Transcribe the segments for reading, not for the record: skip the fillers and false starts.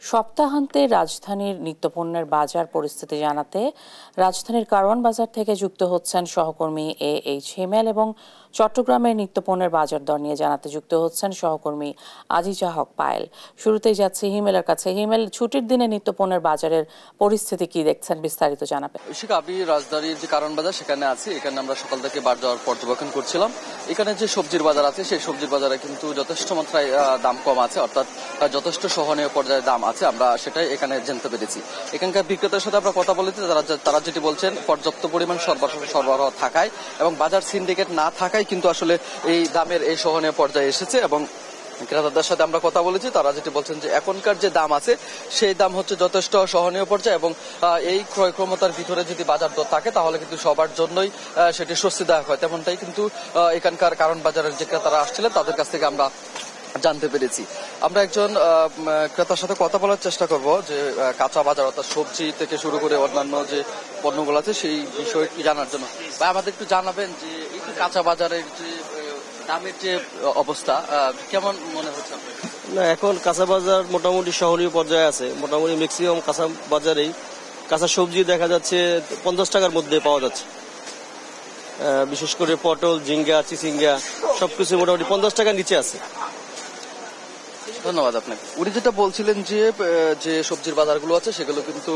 সপ্তাহান্তে রাজধানীর নিত্যপণ্যের বাজার পরিস্থিতি জানাতে রাজধানীর কারওয়ান বাজার থেকে যুক্ত হচ্ছেন সহকর্মী এইচ হিমেল এবং চট্টগ্রামের নিত্যপণ্যের বাজার দর নিয়ে জানাতে যুক্ত হচ্ছেন সহকর্মী আজিজা হক পায়েল। শুরুতেই যাচ্ছে হিমেলের কাছে। হিমেল, ছুটির দিনে নিত্যপণ্যের বাজারের পরিস্থিতি কি দেখছেন, বিস্তারিত জানাবেন। আমি রাজধানীর যে কারওয়ান বাজার সেখানে আছি। এখানে আমরা সকাল থেকে বাজার পর্যবেক্ষণ করছিলাম। এখানে যে সবজির বাজার আছে সেই সবজির বাজারে কিন্তু যথেষ্ট মাত্রায় দাম কম আছে, অর্থাৎ যথেষ্ট সহনীয় পর্যায়ে দাম আছে। আমরা সেটাই এখানে জানতে পেরেছি। এখানকার বিক্রেতার সাথে আমরা কথা বলেছি, তারা যেটি বলছেন পর্যাপ্ত পরিমাণ সরবরাহ থাকায় এবং বাজার সিন্ডিকেট না থাকায় কিন্তু আসলে এই দামের এই সহনীয় পর্যায়ে এসেছে। এবং ক্রেতাদের সাথে আমরা কথা বলেছি, তারা যেটি বলছেন যে এখনকার যে দাম আছে সেই দাম হচ্ছে যথেষ্ট সহনীয় পর্যায়ে এবং এই ক্রয় ক্ষমতার ভিতরে যদি বাজার দর থাকে তাহলে কিন্তু সবার জন্যই সেটি স্বস্তিদায়ক হয়। তেমনটাই কিন্তু এখানকার কারওয়ান বাজারের যে ক্রেতারা আসছিলেন তাদের কাছ থেকে আমরা জানতে পেরেছি। আমরা একজন ক্রেতার সাথে কথা বলার চেষ্টা করব যে কাঁচা বাজার অর্থাৎ সবজি থেকে শুরু করে অন্যান্য যে পণ্যগুলো আছে সেই বিষয়টি জানার জন্য। ভাই, আমাদের একটু জানাবেন যে এই কাঁচা বাজারের যে দামের যে অবস্থা কেমন মনে হচ্ছে আপনার? না, এখন কাঁচা বাজার মোটামুটি সহনীয় পর্যায়ে আছে। মোটামুটি ম্যাক্সিমাম কাঁচা বাজারেই কাঁচা সবজি দেখা যাচ্ছে 50 টাকার মধ্যে পাওয়া যাচ্ছে। বিশেষ করে পটল, ঝিঙ্গা, চিচিঙ্গা সবকিছু মোটামুটি 50 টাকার নিচে আছে। ধন্যবাদ আপনাকে। উনি যেটা বলছিলেন যে সবজির বাজারগুলো আছে সেগুলো কিন্তু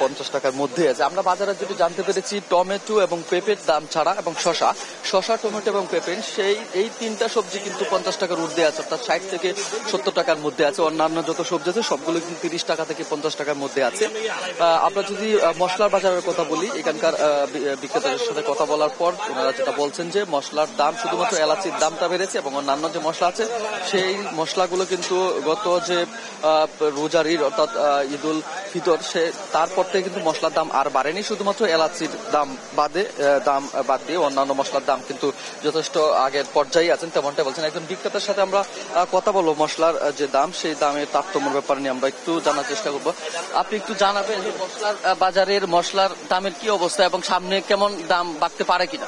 50 টাকার মধ্যে আছে। আমরা বাজারে যেটি জানতে পেরেছি টমেটো এবং পেঁপের দাম ছাড়া এবং শশা, টমেটো এবং পেঁপে এই তিনটা সবজি কিন্তু 50 টাকার ঊর্ধ্বে আছে, অর্থাৎ 60 থেকে 70 টাকার মধ্যে আছে। অন্যান্য যত সবজি আছে সবগুলো কিন্তু 30 টাকা থেকে 50 টাকার মধ্যে আছে। আমরা যদি মশলার বাজারের কথা বলি, এখানকার বিক্রেতাদের সাথে কথা বলার পর ওনারা যেটা বলছেন যে মশলার দাম শুধুমাত্র এলাচির দামটা বেড়েছে এবং অন্যান্য যে মশলা আছে সেই মশলাগুলো কিন্তু গত যে রোজার ঈদ অর্থাৎ ঈদুল ফিতর তারপর থেকে কিন্তু মশলার দাম আর বাড়েনি। শুধুমাত্র এলাচির দাম বাদ দিয়ে অন্যান্য মশলার দাম কিন্তু যথেষ্ট আগের পর্যায়ে আছেন, তেমনটাই বলছেন। একজন বিক্রেতার সাথে আমরা কথা বলবো মশলার যে দাম সেই দামের তারতম্যের ব্যাপারে নিয়ে আমরা একটু জানার চেষ্টা করবো। আপনি একটু জানাবেন যে মশলার বাজারের মশলার দামের কি অবস্থা এবং সামনে কেমন দাম বাড়তে পারে কিনা?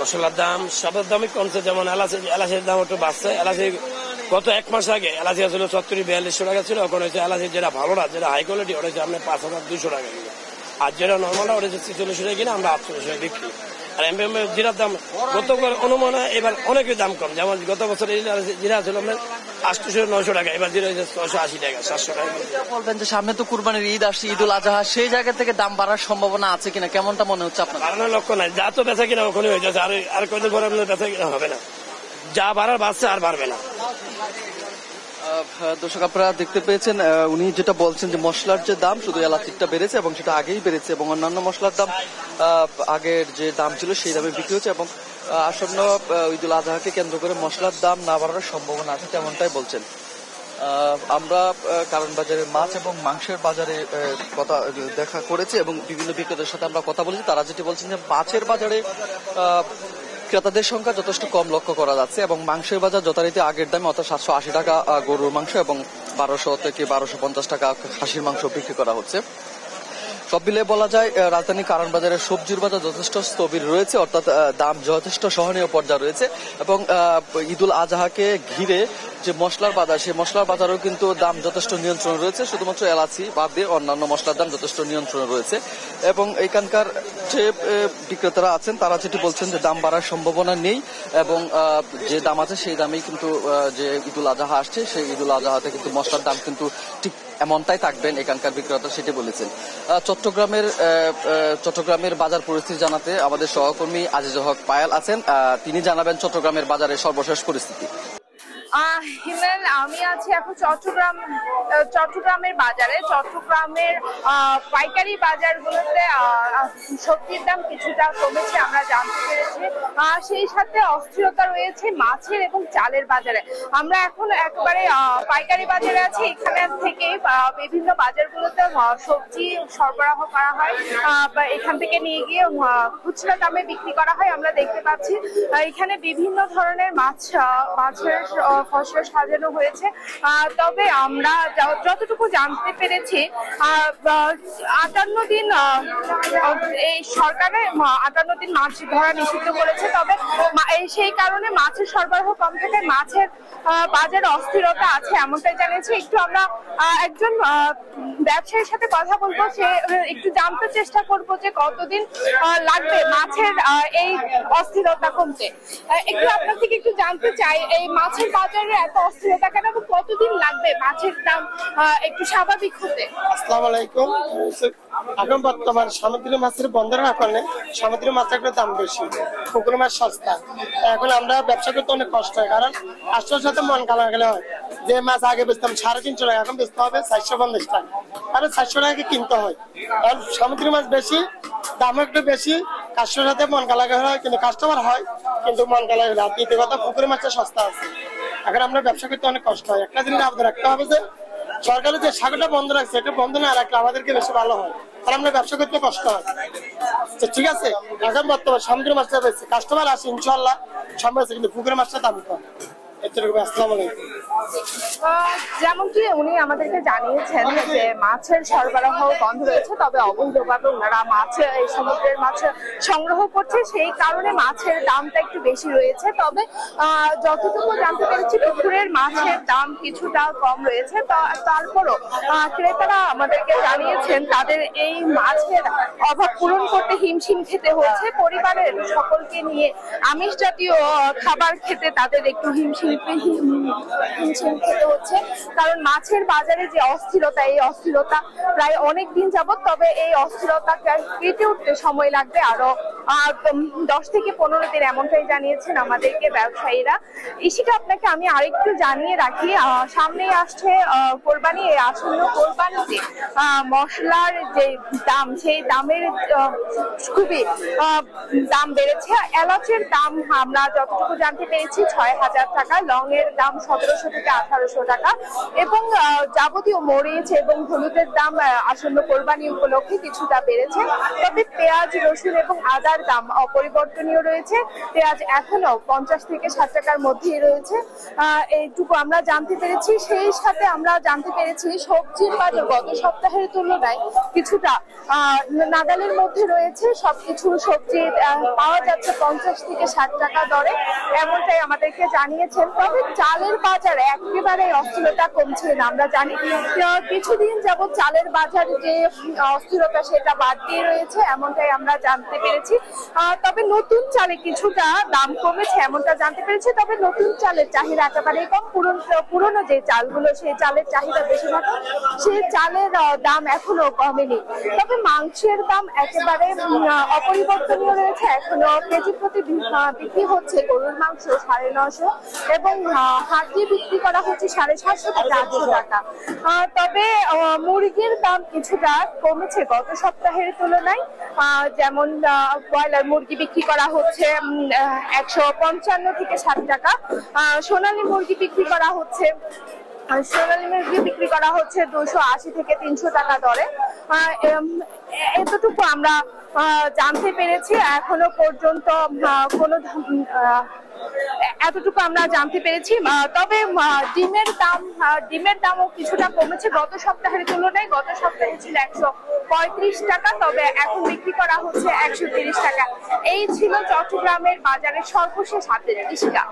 মশলার দাম সবের দামই কমছে, যেমন এলাচের দাম একটু বাড়ছে। এলাচি গত এক মাস আগে এলাচি ছিল 40-4200 টাকা ছিল, এখন হচ্ছে এলাচি যেটা ভালো না, যেটা হাই কোয়ালিটি ওটা হচ্ছে আপনার 5200 টাকা কিলো, আর যেটা নর্মালটা ওটা হচ্ছে 4600 টাকা কিনা আমরা 4800 টাকা বিক্রি। আর জিরার দাম গত অনুমানে এবার অনেকই দাম কম, যেমন গত বছর জিরা ছিল আপনার 800-900 টাকা, এবার জিরা হচ্ছে 680 টাকা 700 টাকা। বলবেন যে সামনে তো কুরবানির ঈদ আসছে, ঈদুল আজহা, সেই জায়গা থেকে দাম বাড়ার সম্ভাবনা আছে কিনা, কেমনটা মনে হচ্ছে আপনার? বাড়ানোর লক্ষ্য নাই, যা তো বেচা কিনা ওখানে হয়ে যাচ্ছে, আর কয়দিন পরে আপনার বেচা কিনা হবে না, যা বাড়ার বাড়ছে আর বাড়বে না। দর্শক, আপনারা দেখতে পেয়েছেন উনি যেটা বলছেন যে মশলার যে দাম শুধু এলাচিটা বেড়েছে এবং সেটা আগেই বেড়েছে এবং অন্যান্য মশলার দাম আগের যে দাম ছিল সেই দামে বিক্রি হচ্ছে এবং আসন্ন ঈদুল আজহাকে কেন্দ্র করে মশলার দাম না বাড়ার সম্ভাবনা আছে, তেমনটাই বলছেন। আমরা কারওয়ান বাজারের মাছ এবং মাংসের বাজারে কথা দেখা করেছি এবং বিভিন্ন বিক্রেতাদের সাথে আমরা কথা বলেছি। তারা যেটি বলছেন যে মাছের বাজারে ক্রেতাদের সংখ্যা যথেষ্ট কম লক্ষ্য করা যাচ্ছে এবং মাংসের বাজার যথারীতি আগের দামে অর্থাৎ 780 টাকা গরুর মাংস এবং 1200 থেকে 1250 টাকা খাসির মাংস বিক্রি করা হচ্ছে। সব মিলিয়ে বলা যায় রাজধানী কারওয়ান বাজারের সবজির বাজার যথেষ্ট স্থবির রয়েছে, অর্থাৎ দাম যথেষ্ট সহনীয় পর্যায়ে রয়েছে এবং ঈদুল আজহাকে ঘিরে যে মশলার বাজার সেই মশলার বাজারেও কিন্তু দাম যথেষ্ট নিয়ন্ত্রণ রয়েছে। শুধুমাত্র এলাচি বাদ দিয়ে অন্যান্য মশলার দাম যথেষ্ট নিয়ন্ত্রণ রয়েছে এবং এখানকার যে বিক্রেতারা আছেন তারা যেটি বলছেন যে দাম বাড়ার সম্ভাবনা নেই এবং যে দাম আছে সেই দামেই কিন্তু যে ঈদুল আজহা আসছে সেই ঈদুল আজহাতে কিন্তু মশলার দাম কিন্তু ঠিক এমনটাই থাকবেন এখানকার বিক্রেতা সেটি বলেছেন। চট্টগ্রামের বাজার পরিস্থিতি জানাতে আমাদের সহকর্মী আজিজা হক পায়েল আছেন, তিনি জানাবেন চট্টগ্রামের বাজারের সর্বশেষ পরিস্থিতি। হিমেল, আমি আছি এখন চট্টগ্রামের বাজারে। চট্টগ্রামের পাইকারি বাজারগুলোতে সবজির দাম কিছুটা কমেছে আমরা জানতে পেরেছি, সেই সাথে অস্থিরতা রয়েছে মাছের এবং চালের বাজারে। আমরা এখন একেবারে পাইকারি বাজারে আছি, এখানে থেকে বিভিন্ন বাজারগুলোতে সবজি সরবরাহ করা হয়, এখান থেকে নিয়ে গিয়ে খুচরা দামে বিক্রি করা হয়। আমরা দেখতে পাচ্ছি এখানে বিভিন্ন ধরনের মাছের ফসল সাজানো হয়েছে। তবে আমরা যতটুকু জানতে পেরেছি 58 দিন এই সরকারে 58 দিন মাছ ধরা নিষিদ্ধ করেছে। তবে সেই কারণে মাছের সরবরাহ কম থাকে, মাছের বাজারে অস্থিরতা আছে এমনটাই জানিয়েছে। একটু আমরা একজন ব্যবসায়ীর সাথে কথা বলবো, সে একটু জানতে চেষ্টা করবো যে কতদিন লাগবে মাছের এই অস্থিরতা কমতে। একটু আপনার থেকে একটু জানতে চাই, এই মাছের বাজারে এত অস্থিরতা কেন, কতদিন লাগবে মাছের দাম একটু স্বাভাবিক হতে? আসসালামু আলাইকুম। এখন বর্তমান সামুদ্রিক মাছের বন্ধ রাখার কারণে সামুদ্রিক মাছের দাম বেশি, পুকুর মাছ সস্তা। এখন আমরা ব্যবসা করতে অনেক কষ্ট হয়, কারণ আশ্চর্যের সাথে মন কালা গেলে হয়। যে মাছ আগে বেচতাম 350 টাকা, এখন বেচতে হবে 450 টাকা, কারণ 400 টাকা কিনতে হয়। কারণ সামুদ্রিক মাছ বেশি, দাম একটু বেশি, কাস্টমার সাথে মন কালা হয়, কিন্তু কাস্টমার হয় কিন্তু মন কালা হয়। আর দ্বিতীয় কথা, পুকুরের মাছটা সস্তা আছে। এখন আমরা ব্যবসা করতে অনেক কষ্ট হয়। একটা জিনিস আবদার রাখতে হবে যে সরকারের যে সাগরটা বন্ধ রাখছে, এটা বন্ধ না রাখলে আমাদেরকে বেশি ভালো হয়, আর আমরা ব্যবসা করতে কষ্ট হয়। ঠিক আছে, এখন বর্তমানে সামুদ্রিক মাছটা বেশি, কাস্টমার আসে ইনশাল্লাহ সম্ভব আছে, কিন্তু পুকুরের মাছটা দামি কম। আসসালামু আলাইকুম। যেমনটি উনি আমাদেরকে জানিয়েছেন যে মাছের সরবরাহ বন্ধ রয়েছে, তবে অবৈধভাবে ওনারা মাছ এই সমুদ্রের মাছ সংগ্রহ করছে, সেই কারণে মাছের দামটা একটু বেশি রয়েছে। তবে যতটুকু জানতে পেরেছি পুকুরের মাছের দাম কিছুটা কম রয়েছে। তারপরও ক্রেতারা আমাদেরকে জানিয়েছেন তাদের এই মাছের অভাব পূরণ করতে হিমশিম খেতে হচ্ছে। পরিবারের সকলকে নিয়ে আমিষ জাতীয় খাবার খেতে তাদের একটু হিমশিম খেতে হচ্ছে, কারণ মাছের বাজারে যে অস্থিরতা, এই অস্থিরতা প্রায় অনেক দিন যাবত। তবে এই অস্থিরতা কেটে উঠতে সময় লাগবে আরো 10 থেকে 15 দিন, এমনটাই জানিয়েছেন আমাদেরকে ব্যবসায়ীরা। ইশিকা, আপনাকে আমি আরেকটু জানিয়ে রাখি, সামনেই আসছে কোরবানি। এই আসন্ন কোরবানিতে মশলার যে দাম, সেই দামের খুবই দাম বেড়েছে। এলাচের দাম আমরা যতটুকু জানতে পেরেছি 6000 টাকা, লং এর দাম 1700 থেকে 1800 টাকা, এবং যাবতীয় মরিচ এবং হলুদের দাম আসন্ন কোরবানি উপলক্ষে কিছুটা বেড়েছে। তবে পেঁয়াজ, রসুন এবং আদার দাম অপরিবর্তনীয় রয়েছে। পেঁয়াজ এখনো 50 থেকে 60 টাকার মধ্যেই রয়েছে, এইটুকু আমরা জানতে পেরেছি। সেই সাথে আমরা জানতে পেরেছি সবজির বাজার গত সপ্তাহের তুলনায় কিছুটা নাগালের মধ্যে রয়েছে। সবকিছু সবজি পাওয়া যাচ্ছে 50 থেকে 60 টাকা দরে, এমনটাই আমাদেরকে জানিয়েছেন। তবে চালের বাজার একেবারে অস্থিরতা কমছে না। আমরা জানি কিছুদিন যাবত চালের বাজারে যে অস্থিরতা সেটা বাড়তি রয়েছে, এমনটাই আমরা জানতে পেরেছি। তবে নতুন চালে কিছুটা দাম কমেছে এমনটা জানতে পেরেছি। তবে নতুন চালের চাহিদা একেবারে কম, পুরনো যে চালগুলো সেই চালের চাহিদা বেশি থাকে, সেই চালের দাম এখনো কমেনি। তবে মাংসের দাম একেবারে অপরিবর্তনীয় রয়েছে, এখনো কেজি প্রতি বিক্রি হচ্ছে গরুর মাংস 950 এবং হাড্ডি বিক্রি করা হচ্ছে 750 থেকে 800 টাকা। তবে মুরগির দাম কিছুটা কমেছে গত সপ্তাহের তুলনায়। যেমন ব্রয়লার মুরগি বিক্রি করা হচ্ছে 155 থেকে 60 টাকা, সোনালী মুরগি বিক্রি করা হচ্ছে 280 থেকে 300 টাকা দরে। এতটুকু আমরা জানতে পেরেছি, এখনো পর্যন্ত এতটুকু আমরা জানতে পেরেছি। তবে ডিমের দামও কিছুটা কমেছে গত সপ্তাহের তুলনায়। গত সপ্তাহে ছিল 135 টাকা, তবে এখন বিক্রি করা হচ্ছে 130 টাকা। এই ছিল চট্টগ্রামের বাজারের সর্বশেষ হাটের। ইশিকা।